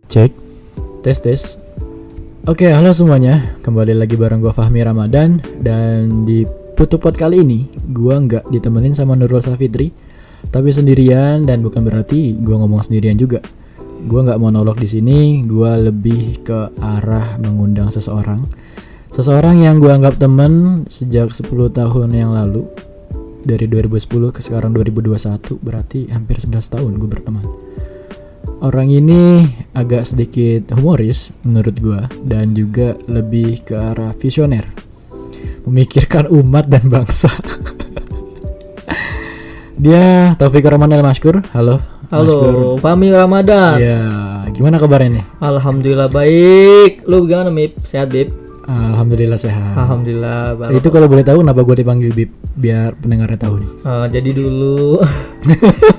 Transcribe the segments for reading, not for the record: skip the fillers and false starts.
Cek, tes. Oke, halo semuanya. Kembali lagi bareng gue Fahmi Ramadan. Dan di Putupot kali ini gue nggak ditemenin sama Nurul Safitri, tapi sendirian. Dan bukan berarti gue ngomong sendirian juga. Gue nggak monolog di sini. Gue lebih ke arah mengundang seseorang yang gue anggap temen sejak 10 tahun yang lalu. Dari 2010 ke sekarang 2021, berarti hampir 11 tahun gue berteman. Orang ini agak sedikit humoris menurut gue, dan juga lebih ke arah visioner, memikirkan umat dan bangsa. Dia Taufik Rahman El-Mashkur. Halo Halo, Fahmi Ramadan. Ya, gimana kabarnya nih? Alhamdulillah baik. Lu gimana, Mip? Sehat, Bib? Alhamdulillah sehat. Alhamdulillah. Itu kalau boleh tahu kenapa gue dipanggil Bib, biar pendengarnya tahu nih. Jadi dulu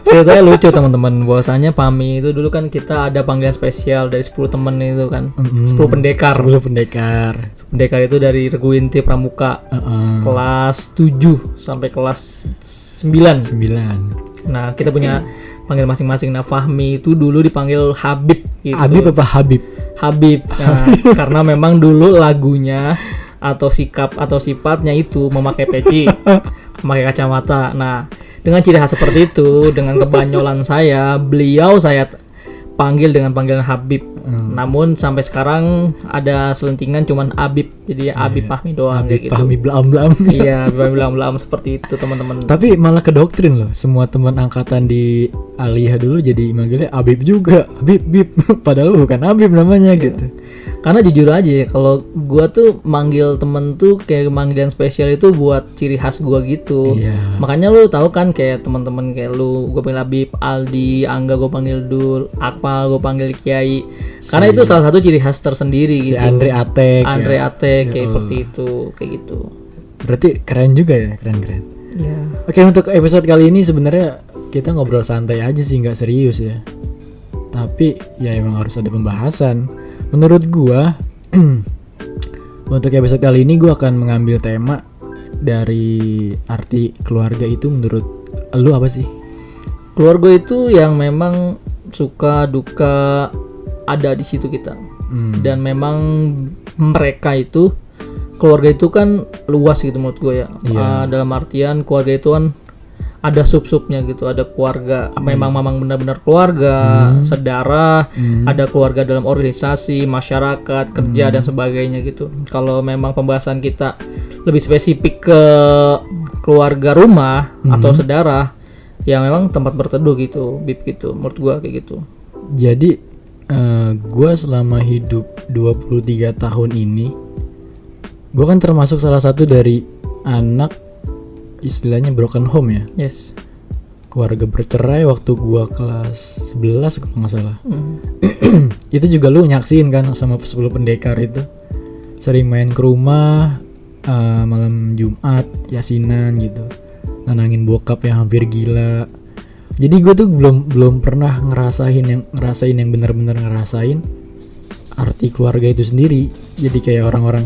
ceritanya lucu teman-teman. Bahwasanya Fahmi itu dulu kan kita ada panggilan spesial dari 10 temen itu kan. 10 pendekar. 10 pendekar. Pendekar itu dari Regu Inti Pramuka. Kelas 7 sampai kelas 9. Nah, kita punya panggil masing-masing. Nah, Fahmi itu dulu dipanggil Habib gitu. Habib apa Habib? Habib. Nah, karena memang dulu lagunya atau sikap atau sifatnya itu memakai peci, memakai kacamata. Nah, dengan ciri khas seperti itu, dengan kebanyolan saya panggil dengan panggilan Habib. Namun sampai sekarang ada selentingan cuman Habib. Jadi Habib Fahmi doang Habib kayak gitu. Fahmi belam-belam. Iya, belam-belam seperti itu, teman-teman. Tapi malah ke doktrin loh. Semua teman angkatan di Aliyah dulu jadi manggilnya Habib juga. Habib. Padahal bukan Habib namanya gitu. Karena jujur aja, kalau gua tuh manggil temen tuh kayak panggilan spesial itu buat ciri khas gua gitu. Iya. Makanya lu tahu kan kayak teman-teman kayak lu, gua panggil Habib, Aldi, Angga gua panggil Dul, Akmal gua panggil Kiai. Karena itu salah satu ciri khas tersendiri Si gitu. Andre Atek kayak seperti itu, kayak gitu. Berarti keren juga ya, keren. Iya. Oke, untuk episode kali ini sebenarnya kita ngobrol santai aja sih, nggak serius ya. Tapi ya emang harus ada pembahasan. Menurut gua untuk episode kali ini gua akan mengambil tema dari arti keluarga itu. Menurut lu apa sih? Keluarga itu yang memang suka duka ada di situ kita. Dan memang mereka itu, keluarga itu kan luas gitu menurut gue ya. Dalam artian keluarga itu kan ada sub-subnya gitu. Ada keluarga memang benar-benar keluarga, saudara, ada keluarga dalam organisasi, masyarakat, kerja dan sebagainya gitu. Kalau memang pembahasan kita lebih spesifik ke keluarga rumah atau saudara, ya memang tempat berteduh gitu, Bib gitu. Menurut gue kayak gitu. Jadi gue selama hidup 23 tahun ini, gue kan termasuk salah satu dari anak istilahnya broken home ya. Yes. Keluarga bercerai waktu gue kelas 11 kalau nggak salah. Itu juga lu nyaksin kan sama 10 pendekar itu. Sering main ke rumah malam Jumat, yasinan gitu. Nenangin bokap yang hampir gila. Jadi gue tuh belum pernah ngerasain yang benar-benar ngerasain arti keluarga itu sendiri. Jadi kayak orang-orang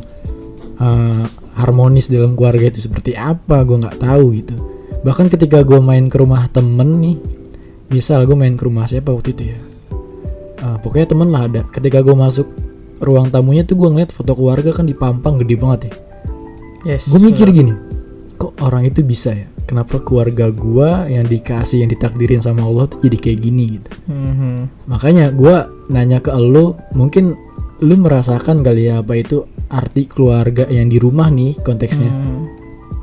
harmonis dalam keluarga itu seperti apa, gue nggak tahu gitu. Bahkan ketika gue main ke rumah temen nih, misal gue main ke rumah siapa waktu itu ya, pokoknya temen lah ada. Ketika gue masuk ruang tamunya tuh gue ngeliat foto keluarga kan dipampang gede banget ya. Yes. Gue mikir gini, kok orang itu bisa ya? Kenapa keluarga gue yang dikasih, yang ditakdirin sama Allah tuh jadi kayak gini gitu. Makanya gue nanya ke lo, mungkin lu merasakan kali ya apa itu arti keluarga yang di rumah nih konteksnya.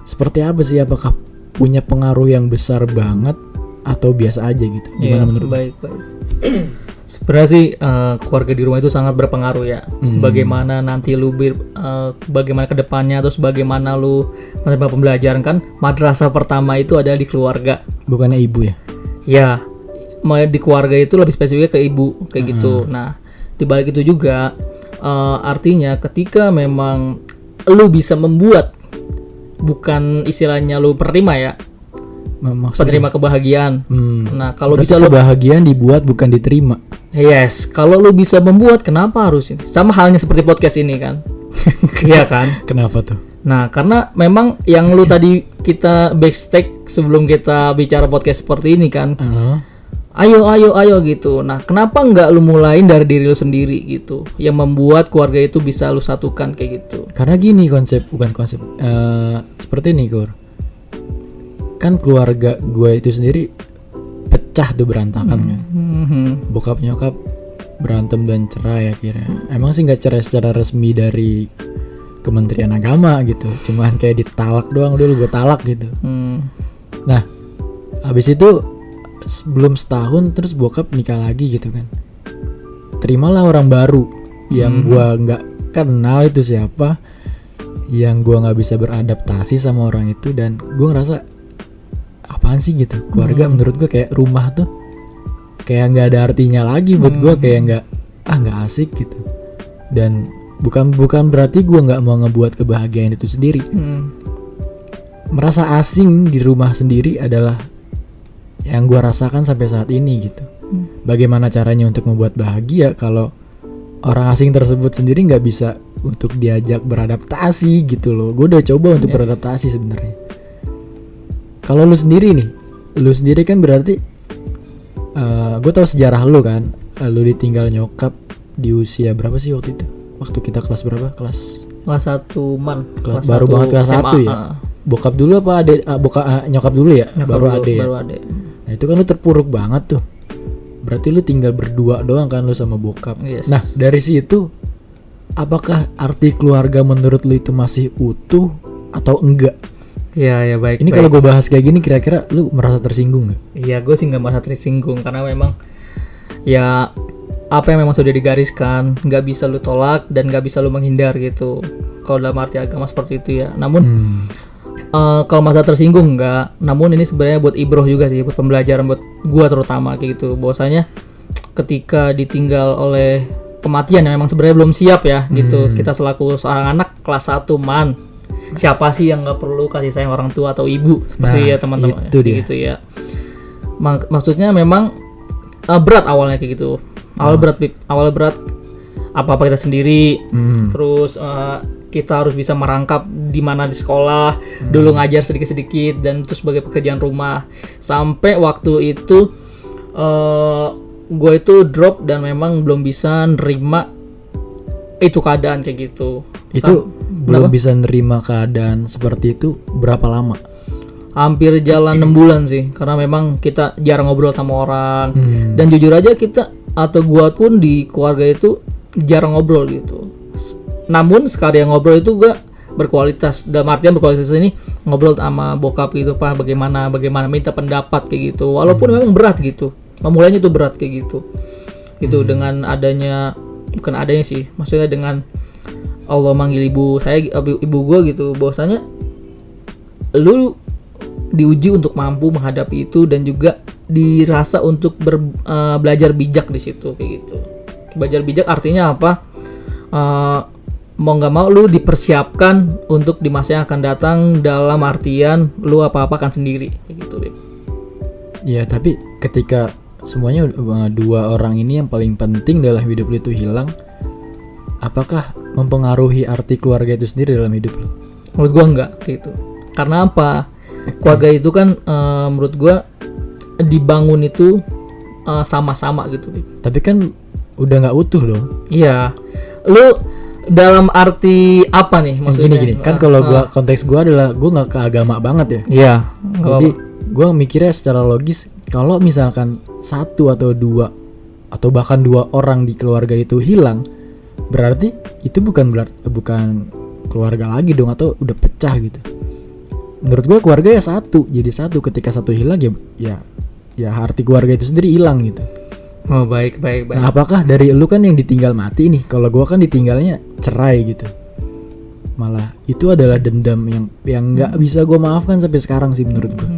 Seperti apa sih? Apakah punya pengaruh yang besar banget atau biasa aja gitu? Gimana menurut lu? Baik. Sebenarnya sih keluarga di rumah itu sangat berpengaruh ya. Bagaimana nanti lu bagaimana kedepannya, terus bagaimana lu menerima pembelajaran kan. Madrasah pertama itu ada di keluarga. Bukannya ibu ya? Ya, di keluarga itu lebih spesifiknya ke ibu kayak gitu. Nah, di balik itu juga artinya ketika memang lu bisa membuat, bukan istilahnya lu penerima ya, penerima kebahagiaan. Nah, kalau bisa lu kebahagiaan dibuat bukan diterima. Yes, kalau lu bisa membuat, kenapa harus ini? Sama halnya seperti podcast ini kan. Iya kan? Kenapa tuh? Nah, karena memang yang lu tadi kita backstage sebelum kita bicara podcast seperti ini kan, ayo gitu. Nah, kenapa nggak lu mulain dari diri lu sendiri gitu, yang membuat keluarga itu bisa lu satukan kayak gitu? Karena gini seperti ini Kur. Kan keluarga gue itu sendiri pecah tuh, berantakan kan. Bokap nyokap berantem dan cerai akhirnya. Emang sih nggak cerai secara resmi dari Kementerian Agama gitu, cuman kayak ditalak doang, dulu gue talak gitu. Nah, habis itu belum setahun terus bokap nikah lagi gitu kan. Terimalah orang baru yang gue nggak kenal itu siapa, yang gue nggak bisa beradaptasi sama orang itu, dan gue ngerasa apaan sih gitu. Keluarga menurut gue kayak rumah tuh kayak nggak ada artinya lagi buat gue, kayak nggak asik gitu. Dan bukan berarti gue nggak mau ngebuat kebahagiaan itu sendiri. Merasa asing di rumah sendiri adalah yang gue rasakan sampai saat ini gitu. Bagaimana caranya untuk membuat bahagia kalau orang asing tersebut sendiri nggak bisa untuk diajak beradaptasi gitu loh. Gue udah coba untuk beradaptasi sebenarnya. Kalau lu sendiri kan berarti gue tahu sejarah lu kan. Lu ditinggal nyokap di usia berapa sih waktu itu? Waktu kita kelas berapa? Kelas 1 man. Baru banget kelas 1 ya. Bokap dulu apa adek? Nyokap dulu ya. Baru adek. Nah itu kan lu terpuruk banget tuh. Berarti lu tinggal berdua doang kan, lu sama bokap. Nah dari situ, apakah arti keluarga menurut lu itu masih utuh atau enggak? Ya baik. Ini kalau gue bahas kayak gini, kira-kira lu merasa tersinggung nggak? Iya, gue sih nggak merasa tersinggung karena memang ya apa yang memang sudah digariskan nggak bisa lu tolak dan nggak bisa lu menghindar gitu. Kalau dalam arti agama seperti itu ya. Namun kalau masa tersinggung nggak. Namun ini sebenarnya buat ibroh juga sih, buat pembelajaran buat gue terutama kayak gitu. Bahwasanya ketika ditinggal oleh kematian yang memang sebenarnya belum siap ya gitu. Kita selaku seorang anak kelas 1 man. Siapa sih yang nggak perlu kasih sayang orang tua atau ibu seperti ya teman-teman itu dia. Gitu ya. Maksudnya memang berat awalnya kayak gitu. Awal berat apa-apa kita sendiri. Terus kita harus bisa merangkap di mana di sekolah, dulu ngajar sedikit-sedikit dan terus sebagai pekerjaan rumah. Sampai waktu itu gue itu drop dan memang belum bisa nerima itu keadaan kayak gitu. Itu belum bisa nerima keadaan seperti itu berapa lama? Hampir jalan 6 bulan sih, karena memang kita jarang ngobrol sama orang. Dan jujur aja kita atau gua pun di keluarga itu jarang ngobrol gitu. Namun sekali yang ngobrol itu gua berkualitas. Dalam artian berkualitas ini ngobrol sama bokap gitu, Pak, bagaimana minta pendapat kayak gitu. Walaupun memang berat gitu. Memulainya itu berat kayak gitu. Gitu dengan adanya, bukan adanya sih, maksudnya dengan Allah manggil ibu gue gitu, bahwasanya lu diuji untuk mampu menghadapi itu dan juga dirasa untuk belajar bijak di situ kayak gitu. Belajar bijak artinya apa? Mau nggak mau lu dipersiapkan untuk di masa yang akan datang, dalam artian lu apa-apa kan sendiri kayak gitu, Beb. Ya, tapi ketika semuanya dua orang ini yang paling penting dalam hidup lu itu hilang, apakah mempengaruhi arti keluarga itu sendiri dalam hidup lu? Menurut gua enggak gitu. Karena apa? Keluarga itu kan menurut gua dibangun itu sama-sama gitu. Tapi kan udah nggak utuh dong. Iya. Lu dalam arti apa nih maksudnya? Gini kan kalau gua konteks gua adalah gua nggak ke agama banget ya. Iya. Jadi gua mikirnya secara logis, kalau misalkan satu atau dua atau bahkan 2 orang di keluarga itu hilang, berarti itu bukan keluarga lagi dong, atau udah pecah gitu. Menurut gue keluarga ya satu, jadi satu. Ketika satu hilang ya arti keluarga itu sendiri hilang gitu. Oh baik. Nah apakah dari lu kan yang ditinggal mati nih, kalau gue kan ditinggalnya cerai gitu, malah itu adalah dendam yang nggak bisa gue maafkan sampai sekarang sih menurut gue.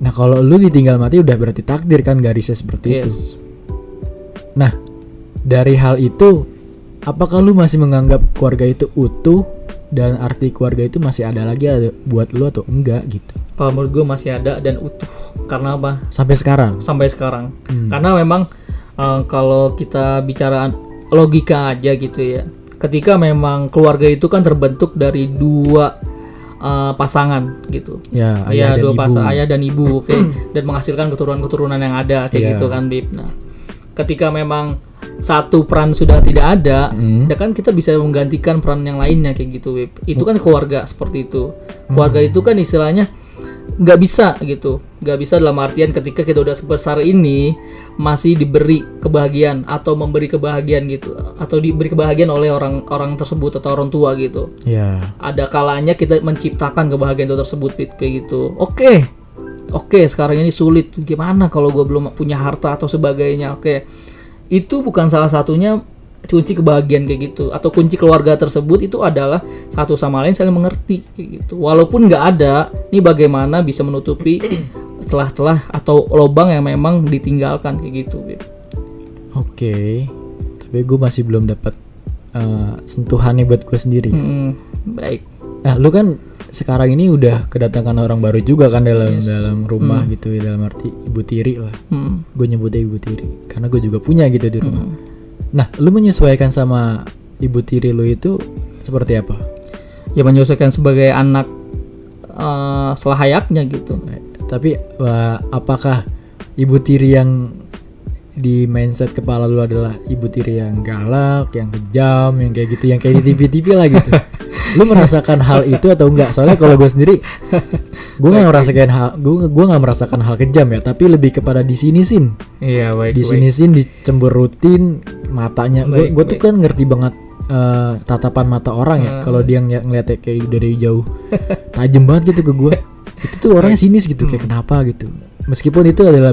Nah kalau lu ditinggal mati udah berarti takdir kan, garisnya seperti itu. Nah dari hal itu, apakah lu masih menganggap keluarga itu utuh dan arti keluarga itu masih ada buat lu atau enggak gitu? Kalau menurut gue masih ada dan utuh. Karena apa? Sampai sekarang. Karena memang kalau kita bicara logika aja gitu ya, ketika memang keluarga itu kan terbentuk dari 2 pasangan gitu. Ya, Ya, ayah dan dua ibu. pasang ayah dan ibu, oke, dan menghasilkan keturunan-keturunan yang ada kayak Iya. gitu kan, Bib. Nah, ketika memang satu peran sudah tidak ada, ya kan kita bisa menggantikan peran yang lainnya kayak gitu, Bib. Itu kan keluarga seperti itu. Keluarga itu kan istilahnya nggak bisa gitu, nggak bisa dalam artian ketika kita udah sebesar ini masih diberi kebahagiaan atau memberi kebahagiaan gitu, atau diberi kebahagiaan oleh orang tersebut atau orang tua gitu. Ya. Ada kalanya kita menciptakan kebahagiaan itu tersebut, Bib, kayak gitu. Oke, sekarang ini sulit. Gimana kalau gue belum punya harta atau sebagainya? Oke, itu bukan salah satunya kunci kebahagiaan kayak gitu. Atau kunci keluarga tersebut itu adalah satu sama lain saling mengerti kayak gitu. Walaupun nggak ada, ini bagaimana bisa menutupi celah-celah atau lubang yang memang ditinggalkan kayak gitu, Bib. Oke. Tapi gue masih belum dapat sentuhannya buat gue sendiri. Baik. Nah, lu kan sekarang ini udah kedatangan orang baru juga kan dalam rumah gitu ya, dalam arti ibu tiri lah. Gue nyebutnya ibu tiri karena gue juga punya gitu di rumah. Nah, lu menyesuaikan sama ibu tiri lu itu seperti apa? Ya menyesuaikan sebagai anak selayaknya gitu. Tapi apakah ibu tiri yang di mindset kepala lu adalah ibu tiri yang galak, yang kejam, yang kayak gitu, yang kayak di TV-TV lah gitu? Lu merasakan hal itu atau enggak? Soalnya kalau gue sendiri, gue nggak merasakan hal kejam ya, tapi lebih kepada disinisin. Iya, baik. Disinisin, dicemberutin matanya. Gue tuh kan ngerti banget tatapan mata orang ya. Kalau dia ngeliatnya kayak dari jauh, tajam banget gitu ke gue. Itu tuh orangnya sinis gitu, kayak kenapa gitu. Meskipun itu adalah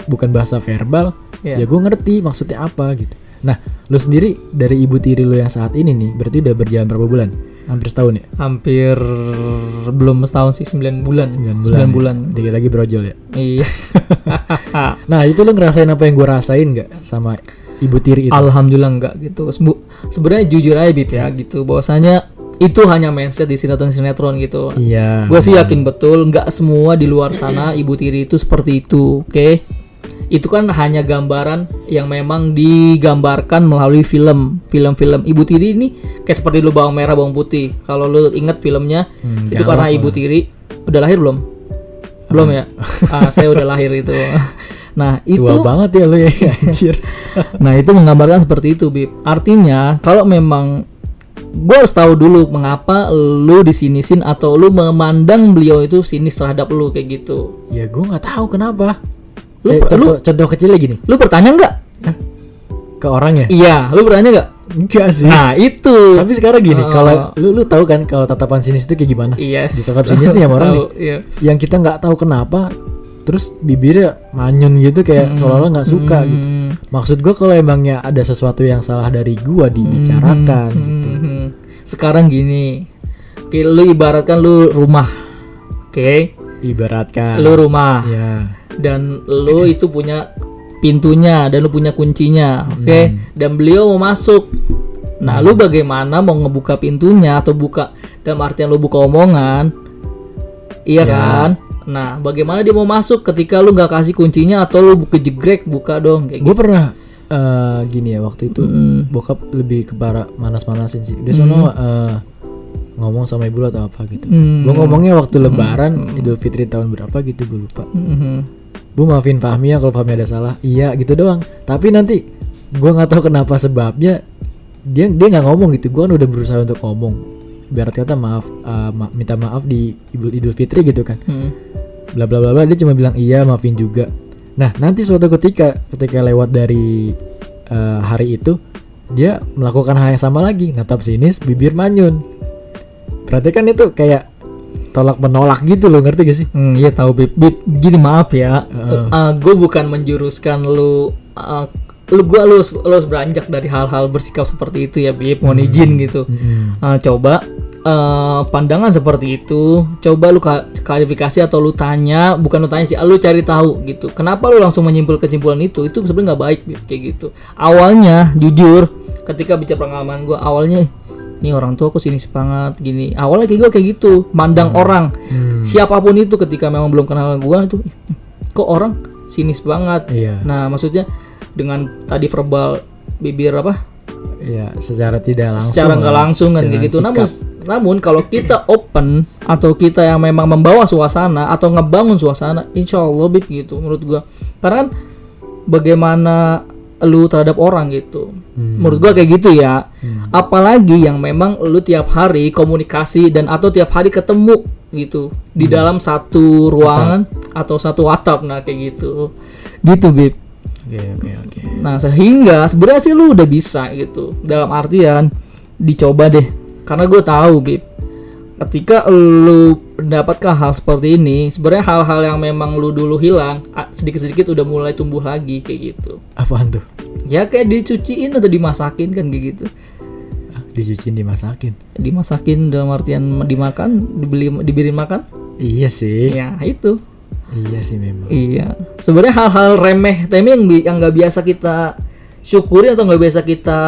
bukan bahasa verbal, ya gue ngerti maksudnya apa gitu. Nah, lu sendiri dari ibu tiri lu yang saat ini nih, berarti udah berjalan berapa bulan? Hampir setahun ya? Hampir belum setahun sih, 9 bulan. 9 bulan. Dikit lagi brojol ya? Iya. Nah, itu lu ngerasain apa yang gue rasain gak sama ibu tiri itu? Alhamdulillah enggak gitu. Sebenarnya jujur aja, Bib, ya gitu. Bahwasanya itu hanya mindset di sinetron gitu. Iya. Gue sih yakin betul nggak semua di luar sana ibu tiri itu seperti itu, oke? Itu kan hanya gambaran yang memang digambarkan melalui film ibu tiri ini kayak seperti lu bawang merah bawang putih. Kalau lu inget filmnya itu karena ibu tiri udah lahir belum ya? Saya udah lahir itu. Nah itu tua banget ya lu ya, anjir. Nah itu menggambarkan seperti itu, Bib. Artinya kalau memang gue harus tahu dulu mengapa lu disinisin atau lu memandang beliau itu sinis terhadap lu kayak gitu. Ya gue nggak tahu kenapa. Contoh kecilnya gini. Lu bertanya nggak ke orangnya? Iya, lu bertanya nggak? Enggak sih. Nah itu. Tapi sekarang gini, kalau lu tahu kan kalau tatapan sinis itu kayak gimana? Yes. Ditatap sinis nih sama orang nih. Iya. Yang kita nggak tahu kenapa, terus bibirnya manyun gitu kayak seolah-olah nggak suka gitu. Maksud gue kalau emangnya ada sesuatu yang salah dari gua dibicarakan gitu. Sekarang gini, lu ibaratkan lu rumah, oke? Ibaratkan. Lu rumah. Ya. Dan lu itu punya pintunya dan lu punya kuncinya, oke? Dan beliau mau masuk. Nah, lu bagaimana mau ngebuka pintunya atau buka dalam artian lu buka omongan? Iya kan? Nah, bagaimana dia mau masuk ketika lu nggak kasih kuncinya atau lu jegrek buka dong kayak Gue gitu. pernah gini ya waktu itu bokap lebih ke manasin sih. Dia sono ngomong sama ibu atau apa gitu. Gue ngomongnya waktu Lebaran Idul Fitri tahun berapa gitu gue lupa. Bu maafin Fahmi ya kalau Fahmi ada salah. Iya gitu doang. Tapi nanti gue nggak tahu kenapa sebabnya dia nggak ngomong gitu. Gue kan udah berusaha untuk ngomong. Biar kata minta maaf di Idul Fitri gitu kan. Bla bla bla bla. Dia cuma bilang iya maafin juga. Nah nanti suatu ketika lewat dari hari itu dia melakukan hal yang sama lagi, natap sinis, bibir manyun. Berarti kan itu kayak tolak menolak gitu loh, ngerti gak sih? Iya tahu, Bib. Gini maaf ya, gue bukan menjuruskan lu harus beranjak dari hal-hal bersikap seperti itu ya, Bib. Mohon izin gitu. Coba pandangan seperti itu, coba lu klarifikasi atau lu tanya, bukan lu tanya sih, lu cari tahu gitu. Kenapa lu langsung menyimpul kesimpulan itu sebenarnya nggak baik, Bib, kayak gitu. Awalnya jujur, ketika bicara pengalaman gue, awalnya nih orang tua aku sinis banget gini. Awalnya kayak gue kayak gitu, mandang orang siapapun itu ketika memang belum kenal gue itu, kok orang sinis banget. Iya. Nah maksudnya dengan tadi verbal bibir apa? Ya, secara tidak langsung. Secara nggak langsung kan kayak gitu. Namun kalau kita open atau kita yang memang membawa suasana atau ngebangun suasana, insya Allah Bib gitu menurut gua. Karena kan bagaimana lu terhadap orang gitu. Menurut gua kayak gitu ya. Apalagi yang memang lu tiap hari komunikasi dan atau tiap hari ketemu gitu di dalam satu ruangan atau satu atap, nah kayak gitu. Gitu Bib. Oke. Nah, sehingga sebenarnya sih lu udah bisa gitu. Dalam artian dicoba deh. Karena gue tahu, Bib, ketika lu mendapatkan hal seperti ini, sebenarnya hal-hal yang memang lu dulu hilang, sedikit-sedikit udah mulai tumbuh lagi kayak gitu. Apaan tuh? Ya kayak dicuciin atau dimasakin kan kayak gitu. Dicuciin, dimasakin. Dimasakin dalam artian dimakan, diberi makan? Iya sih. Ya, itu. Iya sih memang. Iya. Sebenarnya hal-hal remeh yang nggak biasa kita syukuri atau nggak biasa kita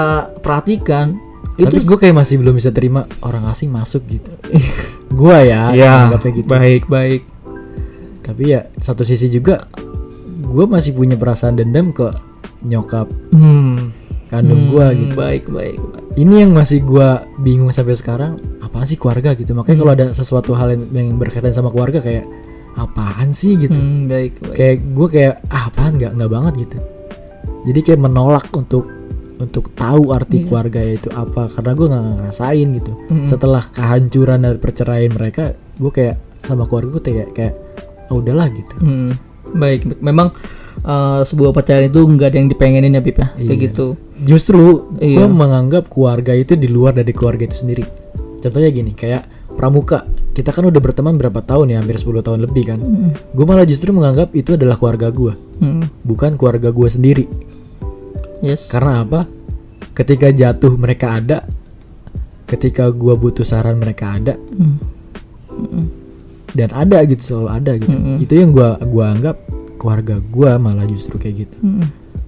perhatikan. Tapi gue kayak masih belum bisa terima orang asing masuk gitu. Gue ya, anggapnya gitu. Baik. Tapi ya satu sisi juga gue masih punya perasaan dendam ke nyokap kandung gue gitu. Baik. Ini yang masih gue bingung sampai sekarang, apaan sih keluarga gitu. Makanya kalau ada sesuatu hal yang berkaitan sama keluarga kayak apaan sih gitu. Baik. Kayak gue kayak apaan nggak banget gitu. Jadi kayak menolak untuk tahu arti keluarga itu apa, karena gue nggak ngerasain gitu. Setelah kehancuran dari perceraian mereka, gue kayak sama keluarga gue kayak udahlah gitu. Baik. Memang sebuah perceraian itu nggak ada yang dipengenin ya Bib ya, kayak gitu. Justru gue menganggap keluarga itu di luar dari keluarga itu sendiri. Contohnya gini, kayak pramuka, kita kan udah berteman berapa tahun ya, hampir 10 tahun lebih kan. Gue malah justru menganggap itu adalah keluarga gue, bukan keluarga gue sendiri. Yes. Karena apa? Ketika jatuh mereka ada, ketika gua butuh saran mereka ada, dan ada gitu, selalu ada gitu. Itu yang gua anggap keluarga gua, malah justru kayak gitu.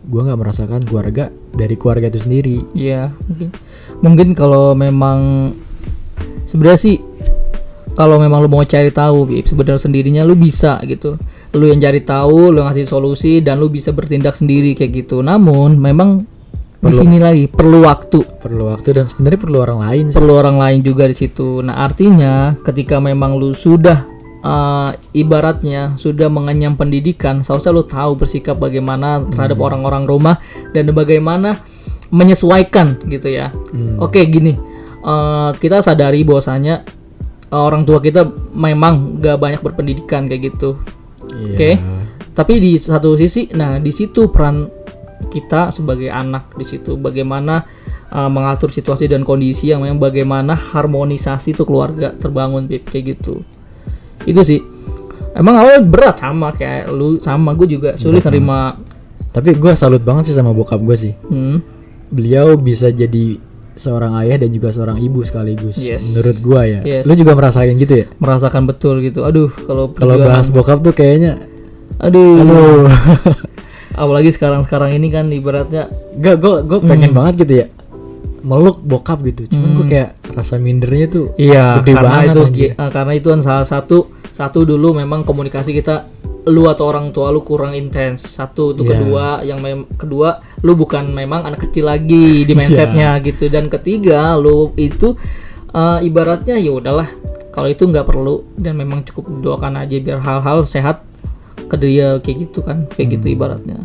Gua nggak merasakan keluarga dari keluarga itu sendiri. Iya, mungkin kalau memang sebenarnya sih kalau memang lu mau cari tahu, sebenarnya sendirinya lu bisa gitu. Lu yang cari tahu, lu ngasih solusi dan lu bisa bertindak sendiri kayak gitu. Namun memang di sini lagi perlu waktu dan sebenarnya perlu orang lain sih. Perlu orang lain juga di situ. Nah, artinya ketika memang lu sudah ibaratnya sudah mengenyam pendidikan, seharusnya lu tahu bersikap bagaimana terhadap orang-orang rumah dan bagaimana menyesuaikan gitu ya. Oke, gini. Kita sadari bahwasanya orang tua kita memang gak banyak berpendidikan kayak gitu. Oke. Tapi di satu sisi, nah di situ peran kita sebagai anak di situ bagaimana mengatur situasi dan kondisi yang memang bagaimana harmonisasi itu keluarga terbangun kayak gitu. Itu sih. Emang awalnya berat sama kayak lu, sama gue juga sulit nerima. Tapi gue salut banget sih sama bokap gue sih. Beliau bisa jadi seorang ayah dan juga seorang ibu sekaligus. Menurut gua ya. Lu juga merasakan gitu ya? Merasakan betul gitu. Aduh, kalau bahas bokap tuh kayaknya aduh. Apalagi sekarang ini kan ibaratnya gue pengen banget gitu ya meluk bokap gitu. Cuman gue kayak rasa mindernya tuh gede banget karena itu kan salah satu dulu memang komunikasi kita, lu atau orang tua lu kurang intens. Satu itu kedua kedua lu bukan memang anak kecil lagi di mindsetnya gitu. Dan ketiga lu itu ibaratnya ya udahlah, kalau itu nggak perlu dan memang cukup doakan aja biar hal-hal sehat ke dia kayak gitu kan, kayak gitu ibaratnya.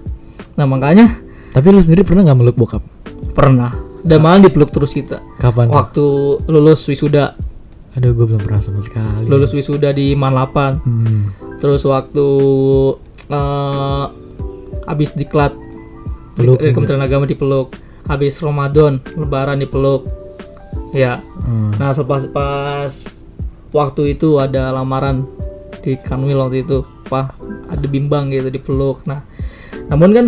Nah makanya. Tapi lu sendiri pernah nggak meluk bokap? Pernah. Dan malah dipeluk terus kita. Kapan? Waktu lulus wisuda. Aduh, gue belum pernah sama sekali. Lulus wisuda di Manlapan. Terus waktu habis diklat dari Kementerian Agama dipeluk. Habis Ramadan, Lebaran dipeluk. Ya. Nah, pas waktu itu ada lamaran di Kanwil waktu itu, ada bimbang gitu dipeluk. Nah, namun kan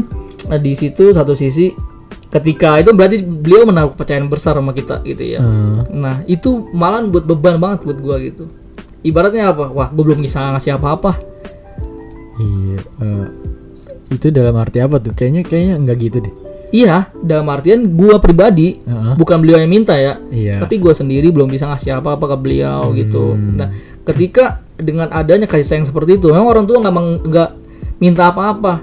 di situ satu sisi ketika itu berarti beliau menaruh kepercayaan besar sama kita gitu ya. Nah itu malah buat beban banget buat gue gitu. Ibaratnya apa? Wah, gue belum bisa ngasih apa-apa. Iya. Itu dalam arti apa tuh? Kayaknya enggak gitu deh. Iya, dalam artian gue pribadi, bukan beliau yang minta ya. Tapi gue sendiri belum bisa ngasih apa-apa ke beliau gitu. Nah ketika dengan adanya kasih sayang seperti itu, memang orang tua nggak minta apa-apa,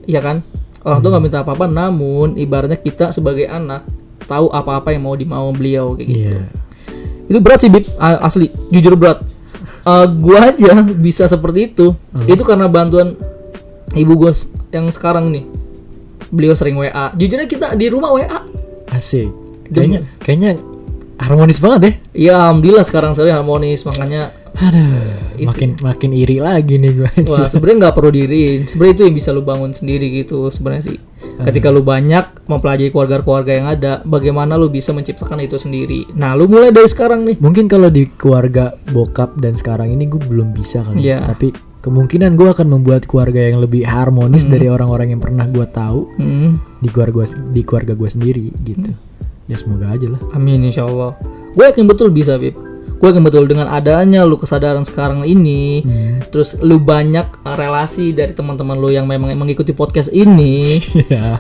ya kan? Orang tua nggak minta apa-apa, namun ibaratnya kita sebagai anak tahu apa-apa yang mau dimau beliau kayak gitu. Iya. Itu berat sih Bib, asli, jujur berat. Gua aja bisa seperti itu. Itu karena bantuan ibu gua yang sekarang nih. Beliau sering WA. Jujurnya kita di rumah WA. Asik. Kayaknya harmonis banget ya. Iya, alhamdulillah sekarang sering harmonis, makanya Aduh, makin iri lagi nih gue. wah, sebenarnya nggak perlu diriin. Sebenarnya itu yang bisa lu bangun sendiri gitu sebenarnya sih. Ketika lu banyak mempelajari keluarga-keluarga yang ada, bagaimana lu bisa menciptakan itu sendiri. Nah, lu mulai dari sekarang nih. Mungkin kalau di keluarga bokap dan sekarang ini gue belum bisa kali. Iya. Tapi kemungkinan gue akan membuat keluarga yang lebih harmonis dari orang-orang yang pernah gue tahu di keluarga gue sendiri gitu. Ya semoga aja lah. Amin insyaallah. Gue yakin betul bisa, Bib. Gue yakin betul dengan adanya lu kesadaran sekarang ini, terus lu banyak relasi dari teman-teman lu yang memang mengikuti podcast ini,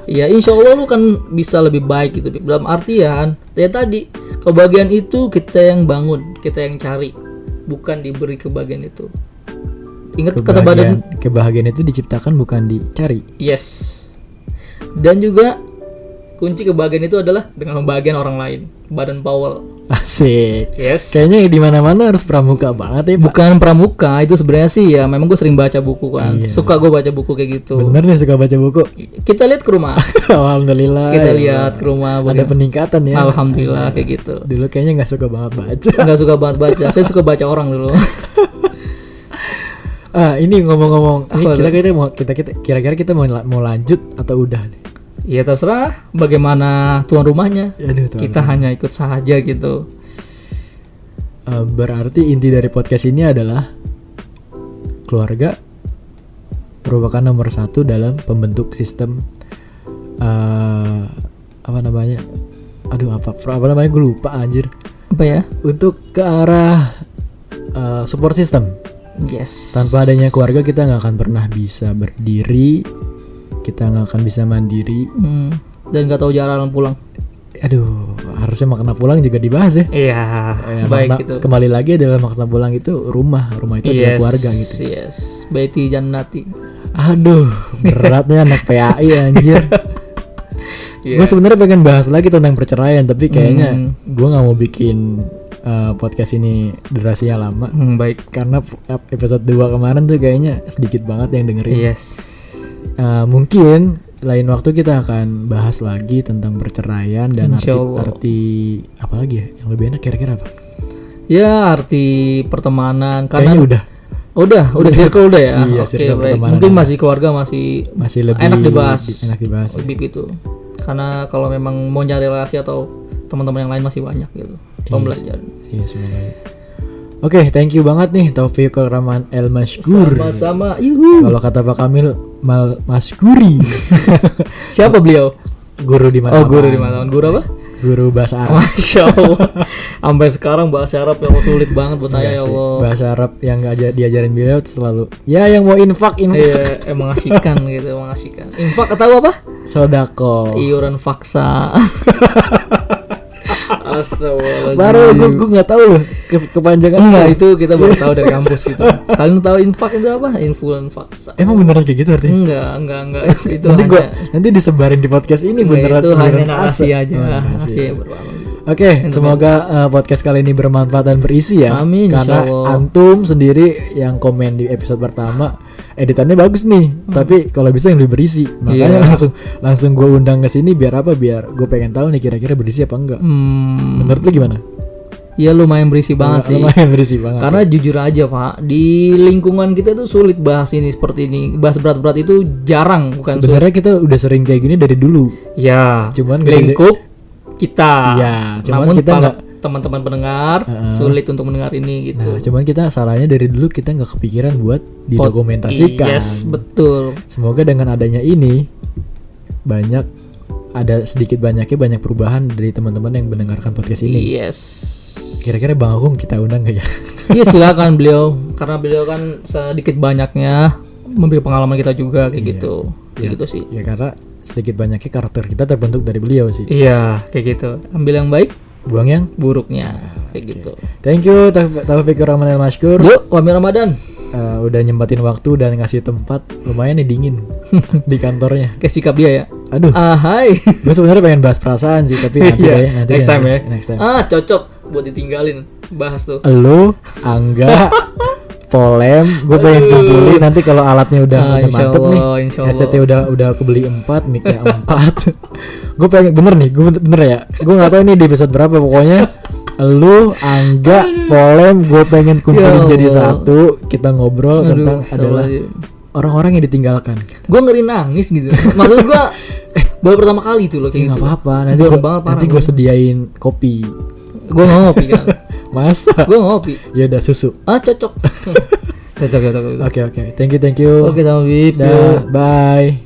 ya insya Allah lu kan bisa lebih baik gitu. Dalam artian, ya tadi kebahagiaan itu kita yang bangun, kita yang cari, bukan diberi kebahagiaan itu. Ingat kata badan. Kebahagiaan itu diciptakan bukan dicari. Yes. Dan juga kunci kebahagiaan itu adalah dengan membahagiakan orang lain. Badan Powell. Asik. Yes. Kayaknya di mana-mana harus pramuka banget ya, Pak. Bukan pramuka, itu sebenarnya sih ya memang gue sering baca buku kan. Iya. Suka gue baca buku kayak gitu. Bener nih suka baca buku. Kita lihat ke rumah. Alhamdulillah. Kita ya. lihat ke rumah. Ada peningkatan ya. Alhamdulillah kayak gitu. Dulu kayaknya nggak suka banget baca. Nggak suka banget baca. Saya suka baca orang dulu. Ini ngomong-ngomong, ini Apa kira-kira kita mau lanjut atau udah nih? Ya terserah bagaimana tuan rumahnya. Aduh, tuan Kita hanya ikut saja gitu. Berarti inti dari podcast ini adalah keluarga merupakan nomor satu dalam pembentuk sistem apa namanya? Aduh apa namanya gue lupa anjir. Apa ya? Untuk ke arah support system. Yes. Tanpa adanya keluarga kita nggak akan pernah bisa berdiri, kita nggak akan bisa mandiri. Dan nggak tahu jalan pulang. Aduh, harusnya makna pulang juga dibahas ya. Iya. Baik gitu. Kembali lagi adalah makna pulang itu rumah itu adalah keluarga gitu. Yes. Baiti jannati. Aduh, beratnya anak PAI anjir. Gue sebenarnya pengen bahas lagi tentang perceraian, tapi kayaknya gue nggak mau bikin podcast ini durasinya lama. Baik. Karena episode 2 kemarin tuh kayaknya sedikit banget yang dengerin. Yes. Mungkin lain waktu kita akan bahas lagi tentang perceraian dan arti apa lagi ya yang lebih enak kira-kira apa? Ya arti pertemanan. Kayaknya udah circle udah ya. Iya, Oke, mungkin masih keluarga masih lebih enak dibahas. Enak dibahas. Lebih gitu. Karena kalau memang mau nyari relasi atau teman-teman yang lain masih banyak gitu. Pembelajaran. Iya, semoga. Oke, thank you banget nih Taufiqul Rahman El Mashkur. Sama-sama. Yuhu. Kalau kata Pak Kamil Mashkuri. Siapa beliau? Guru di mana? Guru di mana? Guru apa? Guru bahasa Arab. Masya Allah. Sampai sekarang bahasa Arab yang sulit banget buat saya ya Allah. Bahasa Arab yang diajarin beliau selalu ya yang mau infak. Iya, emang asyikan gitu, mengasihkan. Infak atau apa? Sodako. Iuran faksa. Astagfirullahaladzim. Baru gue nggak tahu loh kepanjangan. Enggak, itu kita baru tahu dari kampus gitu. Kalian tahu infak itu apa? Infulan faksa. Emang beneran kayak gitu artinya? Enggak. Itu nanti disebarin di podcast ini beneran. Itu hanya narasi aja. Narasi Oke, semoga podcast kali ini bermanfaat dan berisi ya. Amin. Karena antum sendiri yang komen di episode pertama editannya bagus nih, tapi kalau bisa yang lebih berisi. Makanya langsung gue undang ke sini biar apa? Biar gue pengen tahu nih kira-kira berisi apa enggak. Menurut lu gimana? Ya lumayan berisi banget sih. Lumayan berisi banget. Karena jujur aja Pak, di lingkungan kita tuh sulit bahas ini seperti ini. Bahas berat-berat itu jarang, bukan? Sebenarnya kita udah sering kayak gini dari dulu. Ya. Cuman lingkup kita. Ya, cuman namun kita nggak teman-teman pendengar sulit untuk mendengar ini gitu. Nah, cuman kita salahnya dari dulu kita nggak kepikiran buat didokumentasikan. Yes, betul. Semoga dengan adanya ini ada sedikit banyaknya banyak perubahan dari teman-teman yang mendengarkan podcast ini. Yes. Kira-kira Bang Agung kita undang nggak ya? Iya silakan beliau, karena beliau kan sedikit banyaknya memberi pengalaman kita juga kayak gitu. Kayak gitu sih. Ya karena sedikit banyaknya karakter kita terbentuk dari beliau sih. Iya, kayak gitu. Ambil yang baik, buang yang buruknya, kayak gitu. Thank you Taufiqul Rahman El Mashkur. Yuk, Wami Ramadan. Udah nyempatin waktu dan ngasih tempat lumayan nih dingin di kantornya. Kayak sikap dia ya. Aduh, Hai. gue sebenarnya pengen bahas perasaan sih, tapi nanti Iya, deh, nanti next time ya. Next time. Cocok buat ditinggalin bahas tuh. Lu, Angga, Polem, gue pengen kumpulin nanti kalau alatnya udah mantep nih, insya Allah. headsetnya udah kebeli 4, mic-nya 4. Gue pengen bener ya, gue nggak tahu ini di episode berapa, pokoknya lu, Angga, Polem, gue pengen kumpulin Ya jadi Allah. satu, kita ngobrol tentang adalah orang-orang yang ditinggalkan. Gue ngeri nangis gitu. Maksud gue baru pertama kali itu loh kayak Nggak gitu. apa-apa, nanti Baru gua, banget, parah nanti gue gua. sediain kopi. Gue nggak ngopi kan. Masa? Gue ngopi. Ya udah susu. Cocok. Cocok. Oke, thank you. Oke sama Bib. Dah, bye.